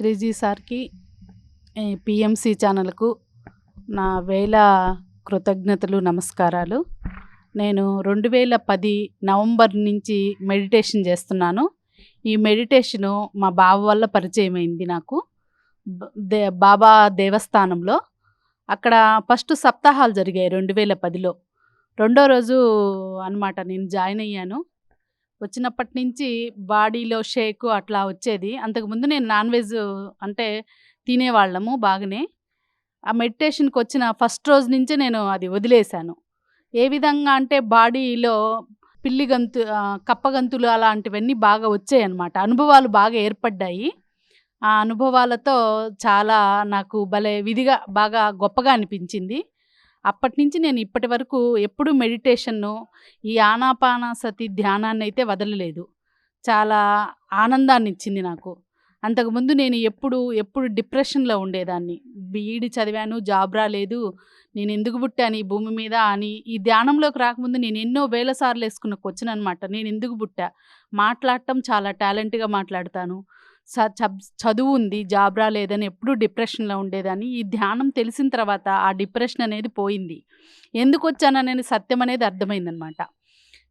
త్రిజీ సార్కి పిఎంసి ఛానల్కు నా వేల కృతజ్ఞతలు నమస్కారాలు. నేను 2010 నవంబర్ నుంచి మెడిటేషన్ చేస్తున్నాను. ఈ మెడిటేషను మా బావ వల్ల పరిచయమైంది నాకు. బాబా దేవస్థానంలో అక్కడ ఫస్ట్ సప్తాహాలు జరిగాయి 2010లో. రెండో రోజు అనమాట నేను జాయిన్ అయ్యాను. వచ్చినప్పటి నుంచి బాడీలో షేకు అట్లా వచ్చేది. అంతకుముందు నేను నాన్ వెజ్ అంటే తినేవాళ్ళము బాగానే. ఆ మెడిటేషన్‌కొచ్చిన ఫస్ట్ రోజు నుంచే నేను అది వదిలేశాను. ఏ విధంగా అంటే బాడీలో కప్పగంతులు అలాంటివన్నీ బాగా వచ్చాయన్నమాట. అనుభవాలు బాగా ఏర్పడ్డాయి. ఆ అనుభవాలతో చాలా నాకు విధిగా బాగా గొప్పగా అనిపించింది. అప్పటినుంచి నేను ఇప్పటి వరకు ఎప్పుడూ మెడిటేషన్ను, ఈ ఆనాపానసతి ధ్యానాన్నయితే వదలలేదు. చాలా ఆనందాన్నిచ్చింది నాకు. అంతకుముందు నేను ఎప్పుడు డిప్రెషన్‌లో ఉండేదాన్ని. బీఈడీ చదివాను, జాబ్ రాలేదు. నేనెందుకు పుట్టాను ఈ భూమి మీద అని ఈ ధ్యానంలోకి రాకముందు నేను ఎన్నో వేల సార్లు ఏసుకున్న క్వెషన్ అనమాట. నేనెందుకు పుట్టా? మాట్లాడటం చాలా టాలెంట్‌గా మాట్లాడతాను. చదువు ఉంది, జాబ్ రాలేదని ఎప్పుడూ డిప్రెషన్‌లో ఉండేదాన్ని. ఈ ధ్యానం తెలిసిన తర్వాత ఆ డిప్రెషన్ అనేది పోయింది. ఎందుకొచ్చాననేది సత్యం అనేది అర్థమైందనమాట.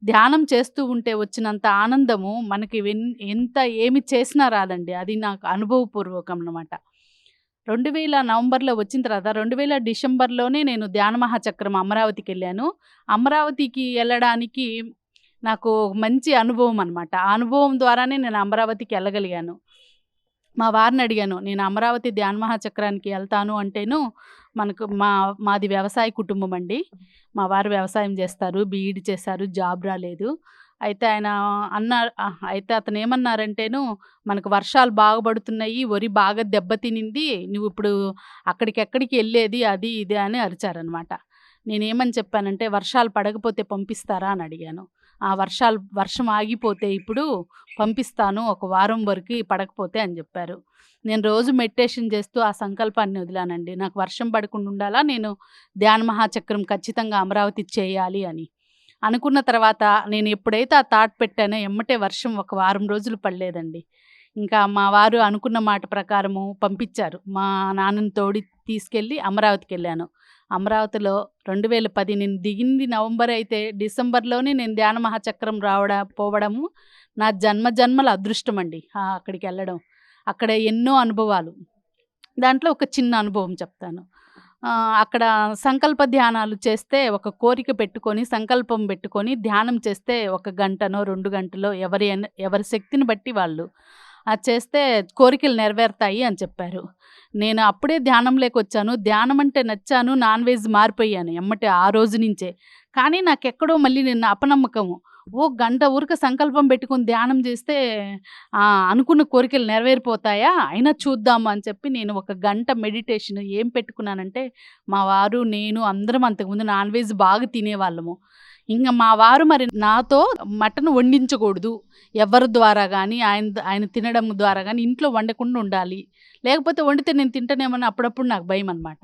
ధ్యానం చేస్తూ ఉంటే వచ్చినంత ఆనందము మనకి ఎంత ఏమి చేసినా రాదండి. అది నాకు అనుభవపూర్వకం అన్నమాట. 2000 నవంబర్‌లో వచ్చిన తర్వాత 2000 డిసెంబర్‌లోనే నేను ధ్యాన మహాచక్రం అమరావతికెళ్ళాను. అమరావతికి ఎళ్ళడానికి నాకు మంచి అనుభవం అనమాట. ఆ అనుభవం ద్వారానే నేను అమరావతికి ఎళ్ళగలిగాను. మా వారిని అడిగాను. నేను అమరావతి ధ్యాన మహాచక్రానికి ఎళ్తాను అంటేను, మాది వ్యవసాయ కుటుంబం అండి. మా వారు వ్యవసాయం చేస్తారు. బీఈడీ చేశారు. జాబ్ రాలేదు. అయితే అయితే అతనేమన్నారంటేను, మనకు వర్షాలు బాగా పడుతున్నాయి. వరి బాగా దెబ్బతినింది. నువ్విప్పుడు అక్కడికెక్కడికి ఎళ్ళేది అది ఇది అని అరిచారనమాట. నేనేమని చెప్పానంటే, వర్షాలు పడకపోతే పంపిస్తారా అని అడిగాను. వర్షం ఆగిపోతే ఇప్పుడు పంపిస్తాను. ఒక వారం వరకి పడకపోతే అని చెప్పారు. నేను రోజు మెడిటేషన్ చేస్తూ ఆ సంకల్పాన్ని వదిలానండి. నాకు వర్షం పడకుండా ఉండాలా, నేను ధ్యాన మహాచక్రం ఖచ్చితంగా అమరావతి చేయాలి అని. అనుకున్న తర్వాత నేను ఎప్పుడైతే ఆ థాట్ పెట్టానో ఎమ్మటే వర్షం ఒక వారం రోజులు పడలేదండి. ఇంకా మా వారు అనుకున్న మాట ప్రకారము పంపించారు. మా నాన్నని తీసుకెళ్ళి అమరావతికెళ్ళాను. అమరావతిలో 2010 నేను దిగింది నవంబర్ అయితే డిసెంబర్‌లోనే నేను ధ్యాన మహాచక్రం పోవడము నా జన్మల అదృష్టం అండి. అక్కడికెళ్ళడం. అక్కడ ఎన్నో అనుభవాలు. దాంట్లో ఒక చిన్న అనుభవం చెప్తాను. అక్కడ సంకల్ప ధ్యానాలు చేస్తే ఒక కోరిక పెట్టుకొని, సంకల్పం పెట్టుకొని ధ్యానం చేస్తే 1 గంటనో, 2 గంటలో ఎవరి శక్తిని బట్టి వాళ్ళు అది చేస్తే కోరికలు నెరవేరుతాయి అని చెప్పారు. నేను అప్పుడే ధ్యానంలోకొచ్చాను. ధ్యానం అంటే నచ్చాను. నాన్ వెజ్ మారిపోయాను ఎమ్మటే ఆ రోజు నుంచే. కానీ నాకెక్కడో మళ్ళీ నిన్న అపనమ్మకము. గంట ఊరికే సంకల్పం పెట్టుకొని ధ్యానం చేస్తే అనుకున్న కోరికలు నెరవేరిపోతాయా? అయినా చూద్దాము అని చెప్పి నేను 1 గంట మెడిటేషన్ ఏం పెట్టుకున్నానంటే, మా వారు, నేను అందరం అంతకుముందు నాన్ వెజ్ బాగా తినేవాళ్ళము. ఇంక మా వారు మరి నాతో మటన్ వండించకూడదు. ఎవరి ద్వారా గానీ, ఆయన తినడం ద్వారా గానీ ఇంట్లో వండకుండా ఉండాలి. లేకపోతే వండితే నేను తింటానేమో అప్పుడప్పుడు నాకు భయమనమాట.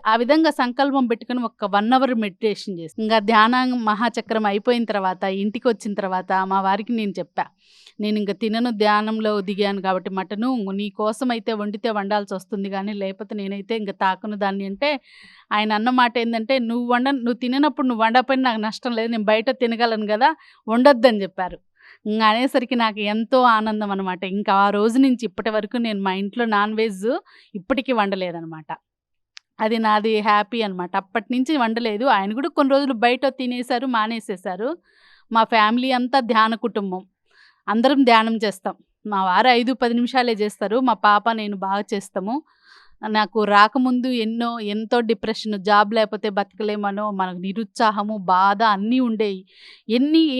ఆ విధంగా సంకల్పం పెట్టుకొని ఒక 1 అవర్ మెడిటేషన్ చేసి, ఇంక మహాచక్రం అయిపోయిన తర్వాత ఇంటికొచ్చిన తర్వాత మా వారికి నేను చెప్పా. నేనింక తినను, ధ్యానంలో దిగాను కాబట్టి మటను, నీ కోసమైతే వండితే వండాల్సొస్తుంది గానీ, లేకపోతే నేనైతే ఇంక తాకను దాన్ని అంటే, ఆయన అన్న మాట ఏందంటే, నువ్వు తిననప్పుడు నువ్వు వండకపోయినా నాకు నష్టం లేదు. నేను బయట తినగలను గదా! వండొద్దని చెప్పారు. అనేసరికి నాకు ఎంతో ఆనందం అనమాట. ఇంకా ఆ రోజు నుంచి ఇప్పటి వరకు నేను మా ఇంట్లో నాన్ వెజ్ ఇప్పటికి వండలేదనమాట. అది నాది హ్యాపీ అనమాట. అప్పటినుంచి వండలేదు. ఆయన కూడా కొన్ని రోజులు బయట తినేశారు, మానేసేశారు. మా ఫ్యామిలీ అంతా ధ్యాన కుటుంబం. అందరం ధ్యానం చేస్తాం. మా వారు 5, 10 నిమిషాలే చేస్తారు. మా పాప, నేను బాగా చేస్తాము. నాకు రాకముందు ఎంతో డిప్రెషన్, జాబ్ లేకపోతే బతకలేమనో, మనకు నిరుత్సాహము, బాధ అన్నీ ఉండేయి.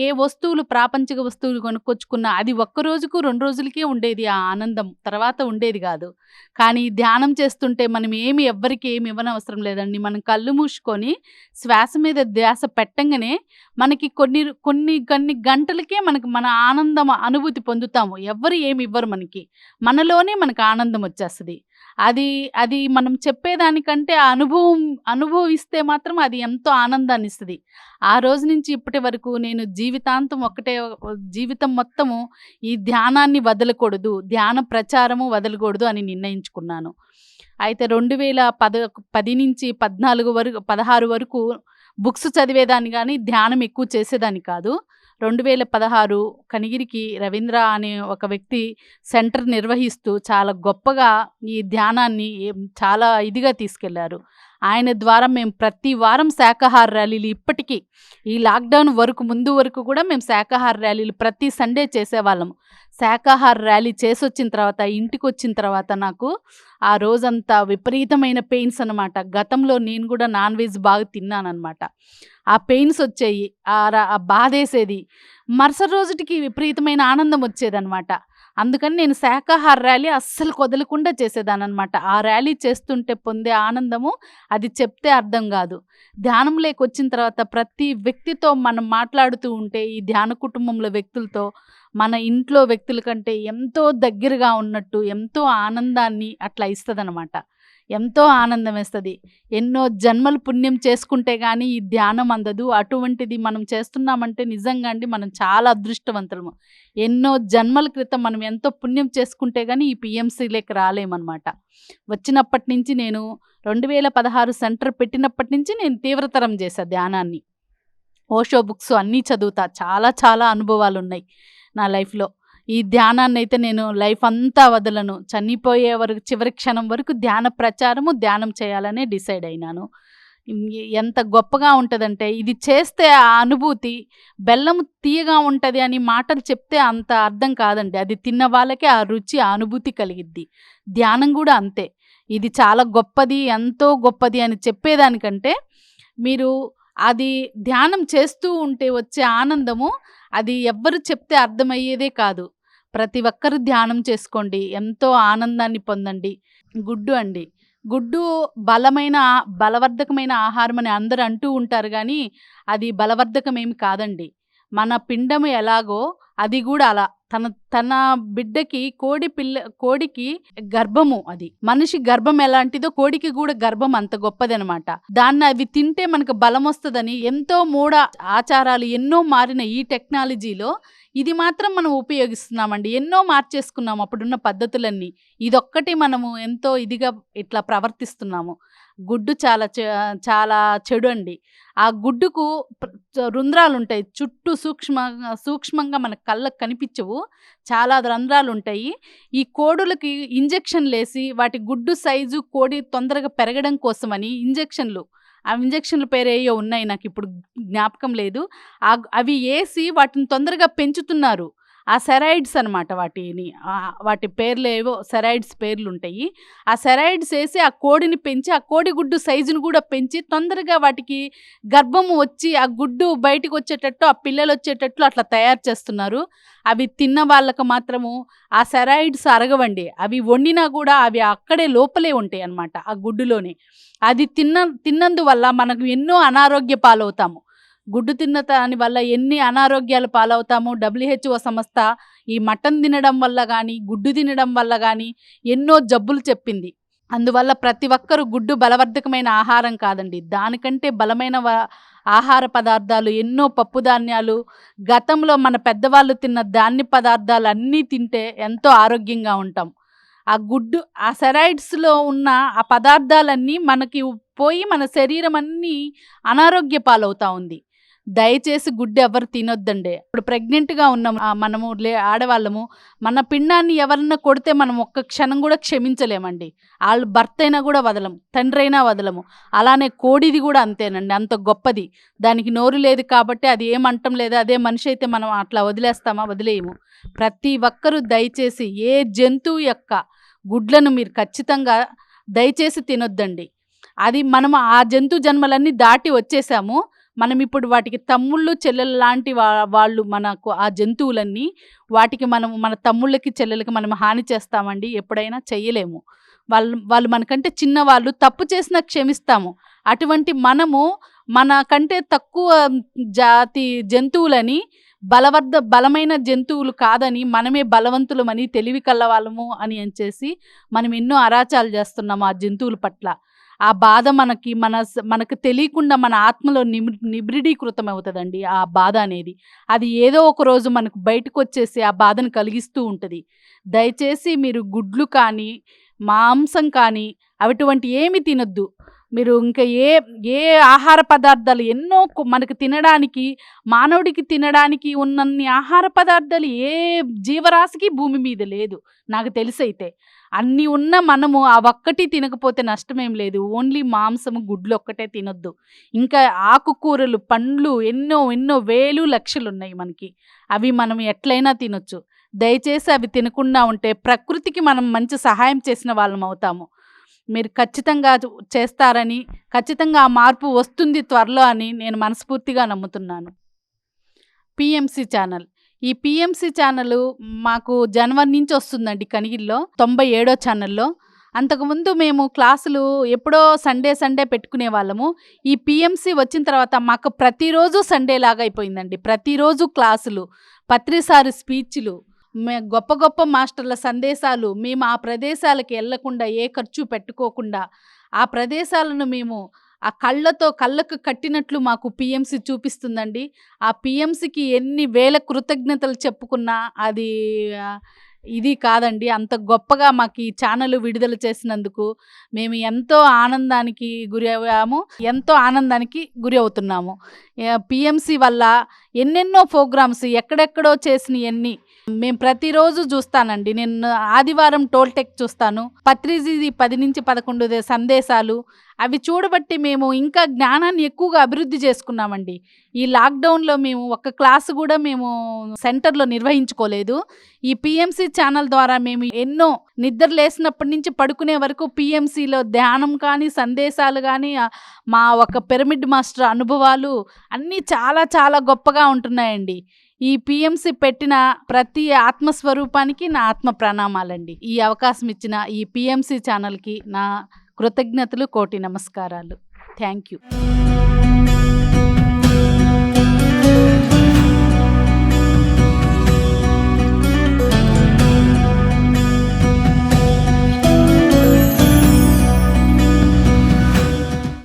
ఏ వస్తువులు, ప్రాపంచిక వస్తువులు కొనుక్కొచ్చుకున్నా అది ఒక్క రోజుకు, 2 రోజులకే ఉండేది ఆ ఆనందం. తర్వాత ఉండేది కాదు. కానీ ధ్యానం చేస్తుంటే మనం ఎవ్వరికి ఏమి ఇవ్వనవసరం లేదండి. మనం కళ్ళు మూసుకొని శ్వాస మీద ధ్యాస పెట్టంగానే మనకి కొన్ని గంటలకే మన ఆనందం అనుభూతి పొందుతాము. ఎవ్వరు ఏమి ఇవ్వరు మనకి. మనలోనే మనకు ఆనందం వచ్చేస్తది. అది అది మనం చెప్పేదానికంటే ఆ అనుభవిస్తే మాత్రం అది ఎంతో ఆనందాన్నిస్తది. ఆ రోజు నుంచి ఇప్పటి వరకు నేను జీవితాంతం జీవితం మొత్తము ఈ ధ్యానాన్ని వదలకూడదు, ధ్యాన ప్రచారము వదలకూడదు అని నిర్ణయించుకున్నాను. అయితే 2010 నుంచి 16 వరకు బుక్స్ చదివేదాన్ని గానీ, ధ్యానం ఎక్కువ చేసేదాన్ని కాదు. 2016 కనిగిరికి రవీంద్ర అనే ఒక వ్యక్తి సెంటర్ నిర్వహిస్తూ చాలా గొప్పగా ఈ ధ్యానాన్ని చాలా ఇదిగా తీసుకెళ్లారు. ఆయన ద్వారా మేము ప్రతి వారం శాకాహార ర్యాలీలు ఇప్పటికీ ఈ లాక్‌డౌన్ ముందు వరకు కూడా మేము శాకాహార ర్యాలీలు ప్రతి సండే చేసేవాళ్ళము. శాకాహార ర్యాలీ చేసొచ్చిన తర్వాత, ఇంటికొచ్చిన తర్వాత నాకు ఆ రోజంతా విపరీతమైన పెయిన్స్ అనమాట. గతంలో నేను కూడా నాన్ వెజ్ బాగా తిన్నాననమాట. ఆ పెయిన్స్ వచ్చేయి. ఆ బాధేసేది. మరుసటి రోజుటికి విపరీతమైన ఆనందం వచ్చేదనమాట. అందుకని నేను శాకాహార ర్యాలీ అస్సలు వదలకుండా చేసేదాన్ననమాట. ఆ ర్యాలీ చేస్తుంటే పొందే ఆనందము అది చెప్తే అర్థం గాదు. ధ్యానంలోకొచ్చిన తర్వాత ప్రతి వ్యక్తితో మనం మాట్లాడుతూ ఉంటే, ఈ ధ్యాన కుటుంబంలో వ్యక్తులతో, మన ఇంట్లో వ్యక్తుల కంటే ఎంతో దగ్గరగా ఉన్నట్టు, ఎంతో ఆనందాన్ని అట్లా ఇస్తదనమాట. ఎంతో ఆనందమేస్తది. ఎన్నో జన్మలు పుణ్యం చేసుకుంటే గానీ ఈ ధ్యానం అందదు. అటువంటిది మనం చేస్తున్నామంటే నిజంగా అండి మనం చాలా అదృష్టవంతులము. ఎన్నో జన్మల క్రితం మనం ఎంతో పుణ్యం చేసుకుంటే గానీ ఈ పీఎంసీలోకి రాలేమనమాట. వచ్చినప్పటి నుంచి నేను 2016 సెంటర్ పెట్టినప్పటి నుంచి నేను తీవ్రతరం చేశా ధ్యానాన్ని. ఓషో బుక్స్ అన్నీ చదువుతా. చాలా చాలా అనుభవాలున్నాయి నా లైఫ్‌లో. ఈ ధ్యానాన్నయితే నేను లైఫ్ అంతా వదలను. చనిపోయే వరకు చివరి క్షణం వరకు ధ్యాన ప్రచారము, ధ్యానం చేయాలనే డిసైడ్ అయినాను. ఎంత గొప్పగా ఉంటదంటే ఇది చేస్తే ఆ అనుభూతి బెల్లం తియ్యగా ఉంటది అని మాటలు చెప్తే అంత అర్థం కాదండి. అది తిన్న వాళ్ళకే ఆ రుచి, ఆ అనుభూతి కలిగిద్ది. ధ్యానం గూడా అంతే. ఇది చాలా గొప్పది, ఎంతో గొప్పది అని చెప్పేదానికంటే మీరు అది ధ్యానం చేస్తూ ఉంటే వచ్చే ఆనందము అది ఎవ్వరు చెప్తే అర్థమయ్యేదే కాదు. ప్రతి ఒక్కరు ధ్యానం చేసుకోండి. ఎంతో ఆనందాన్ని పొందండి. గుడ్డు అండి. గుడ్డు బలవర్ధకమైన ఆహారం అని అందరూ అంటూ ఉంటారు గానీ, అది బలవర్ధకమేమి కాదండి. మన పిండము ఎలాగో అది గూడా అలా. తన బిడ్డకి కోడికి గర్భము అది. మనిషి గర్భం ఎలాంటిదో కోడికి గూడా గర్భం అంత గొప్పదనమాట. దాన్ని అవి తింటే మనకు బలమొస్తదని ఎంతో ఆచారాలు ఎన్నో మారిన ఈ టెక్నాలజీలో ఇది మాత్రం మనం ఉపయోగిస్తున్నామండి. ఎన్నో మార్చేసుకున్నాము అప్పుడున్న పద్ధతులన్నీ. ఇదొక్కటి మనము ఎంతో ఇదిగా ఇట్లా ప్రవర్తిస్తున్నాము. గుడ్డు చాలా చెడు అండి. ఆ గుడ్డుకు రంధ్రాలుంటాయి. చుట్టూ సూక్ష్మంగా మన కళ్ళకు కనిపించవు. చాలా రంధ్రాలుంటాయి. ఈ కోడులకి ఇంజెక్షన్‌లేసి వాటి గుడ్డు సైజు కోడి తొందరగా పెరగడం కోసమని ఆ ఇంజెక్షన్‌ల పేరేయో ఉన్నాయి నాకిప్పుడు జ్ఞాపకం లేదు. అవి ఏసి వాటిని తొందరగా పెంచుతున్నారు. ఆ సెరాయిడ్స్ అనమాట వాటి పేర్లేవో సెరాయిడ్స్ పేర్లుంటాయి. ఆ సెరాయిడ్స్ ఏసి ఆ కోడిని పెంచి, ఆ కోడి గుడ్డు సైజును గూడా పెంచి తొందరగా వాటికి గర్భము వచ్చి, ఆ గుడ్డు బయటికొచ్చేటట్టు, ఆ పిల్లలొచ్చేటట్లు అట్లా తయారు చేస్తున్నారు. అవి తిన్న వాళ్ళకి మాత్రము ఆ సెరాయిడ్స్ అరగవండి. అవి వండినా గూడా అవి అక్కడే లోపలే ఉంటాయనమాట ఆ గుడ్డులోనే. అది తిన్నందువల్ల మనకు ఎన్నో అనారోగ్య పాలవుతాము. గుడ్డు తిన్న దాని వల్ల ఎన్ని అనారోగ్యాలు పాలవుతాము. WHO సంస్థ ఈ మటన్ తినడం వల్ల గానీ, గుడ్డు తినడం వల్ల గానీ ఎన్నో జబ్బులు చెప్పింది. అందువల్ల ప్రతి ఒక్కరు గుడ్డు బలవర్ధకమైన ఆహారం కాదండి. దానికంటే బలమైన ఆహార పదార్థాలు ఎన్నో పప్పు ధాన్యాలు, గతంలో మన పెద్దవాళ్ళు తిన్న ధాన్య పదార్థాలు అన్నీ తింటే ఎంతో ఆరోగ్యంగా ఉంటాం. ఆ సెరాయిడ్స్‌లో ఉన్న ఆ పదార్థాలన్నీ మనకి పోయి మన శరీరం అన్నీ అనారోగ్య పాలవుతా ఉంది. దయచేసి గుడ్డు ఎవరు తినొద్దండి. ఇప్పుడు ప్రెగ్నెంట్‌గా ఉన్నాం మనము ఆడవాళ్ళము. మన పిండాన్ని ఎవరన్నా కొడితే మనం ఒక్క క్షణం గూడా క్షమించలేమండి. ఆళ్ళు భర్త అయినా గూడా వదలం, తండ్రైనా వదలము. అలానే కోడిది గూడా అంతేనండి. అంత గొప్పది. దానికి నోరు లేదు కాబట్టి అది ఏమంటం లేదు. అదే మనిషి అయితే మనం అట్లా వదిలేస్తామా? వదిలేయము. ప్రతి ఒక్కరూ దయచేసి ఏ జంతువు యొక్క గుడ్లను మీరు ఖచ్చితంగా దయచేసి తినొద్దండి. అది మనము ఆ జంతు జన్మలన్నీ దాటి వచ్చేసాము. మనం ఇప్పుడు వాటికి తమ్ముళ్ళు, చెల్లెలు లాంటి వాళ్ళు మనకు ఆ జంతువులన్నీ. వాటికి మనము మన తమ్ముళ్ళకి, చెల్లెలకి మనం హాని చేస్తామండి? ఎప్పుడైనా చెయ్యలేము. వాళ్ళు మనకంటే చిన్నవాళ్ళు, తప్పు చేసినా క్షమిస్తాము. అటువంటి మనము మనకంటే తక్కువ జాతి జంతువులని బలమైన జంతువులు కాదని, మనమే బలవంతులమని, తెలివి కల్లవాళ్ళము అని చేసి మనం ఎన్నో అరాచాలు చేస్తున్నాము ఆ జంతువుల పట్ల. ఆ బాధ మనకు తెలియకుండా మన ఆత్మలో నిబ్రిడీకృతం అవుతుందండి ఆ బాధ అనేది. అది ఏదో ఒక రోజు మనకు బయటకొచ్చేసి ఆ బాధను కలిగిస్తూ ఉంటుంది. దయచేసి మీరు గుడ్లు కానీ, మాంసం కానీ అటువంటి ఏమి తినొద్దు. మీరు ఇంకా ఏ ఆహార పదార్థాలు ఎన్నో మనకు తినడానికి, మానవుడికి తినడానికి ఉన్నన్ని ఆహార పదార్థాలు ఏ జీవరాశికి భూమి మీద లేదు నాకు తెలిసైతే. అన్నీ ఉన్న మనము ఆ ఒక్కటి తినకపోతే నష్టమేం లేదు. ఓన్లీ మాంసము, గుడ్లు ఒక్కటే తినొద్దు. ఇంకా ఆకుకూరలు, పండ్లు ఎన్నో వేలు లక్షలున్నాయి మనకి. అవి మనం ఎట్లయినా తినొచ్చు. దయచేసి అవి తినకుండా ఉంటే ప్రకృతికి మనం మంచి సహాయం చేసిన వాళ్ళం అవుతాము. మీరు ఖచ్చితంగా చేస్తారని, ఖచ్చితంగా ఆ మార్పు వస్తుంది త్వరలో అని నేను మనస్ఫూర్తిగా నమ్ముతున్నాను. PMC channel. ఈ పిఎంసి ఛానల్ మాకు జనవరి నుంచి వస్తుందండి కనిగిరిలో, 97వ ఛానల్లో. అంతకుముందు మేము క్లాసులు ఎప్పుడో సండే పెట్టుకునే వాళ్ళము. ఈ పిఎంసి వచ్చిన తర్వాత మాకు ప్రతిరోజు సండే లాగా అయిపోయిందండి. ప్రతిరోజు క్లాసులు, పత్రిసారి స్పీచ్లు, గొప్ప మాస్టర్ల సందేశాలు. మేము ఆ ప్రదేశాలకు వెళ్లకుండా, ఏ ఖర్చు పెట్టుకోకుండా ఆ ప్రదేశాలను మేము ఆ కళ్ళకు కట్టినట్లు మాకు పిఎంసి చూపిస్తుందండి. ఆ పిఎంసికి ఎన్ని వేల కృతజ్ఞతలు చెప్పుకున్నా అది ఇది కాదండి. అంత గొప్పగా మాకు ఈ ఛానల్ విడుదల చేసినందుకు మేము ఎంతో ఆనందానికి గురి అవుతున్నాము. పిఎంసి వల్ల ఎన్నెన్నో ప్రోగ్రామ్స్ ఎక్కడెక్కడో చేసినవన్నీ మేము ప్రతిరోజు చూస్తానండి. నేను ఆదివారం టోల్టెక్ చూస్తాను. పత్రిజీ 10 నుంచి 11 సందేశాలు అవి చూడబట్టి మేము ఇంకా జ్ఞానాన్ని ఎక్కువగా అభివృద్ధి చేసుకున్నామండి. ఈ లాక్డౌన్లో మేము ఒక్క క్లాసు కూడా మేము సెంటర్లో నిర్వహించుకోలేదు. ఈ పిఎంసి ఛానల్ ద్వారా మేము ఎన్నో నిద్ర లేసినప్పటి నుంచి పడుకునే వరకు పిఎంసిలో ధ్యానం కానీ, సందేశాలు కానీ, మా ఒక పిరమిడ్ మాస్టర్ అనుభవాలు అన్నీ చాలా గొప్పగా ఉంటున్నాయండి. ఈ పిఎంసి పెట్టిన ప్రతి ఆత్మస్వరూపానికి నా ఆత్మ ప్రణామాలండి. ఈ అవకాశం ఇచ్చిన ఈ పిఎంసి ఛానల్కి నా కృతజ్ఞతలు, కోటి నమస్కారాలు. Thank you.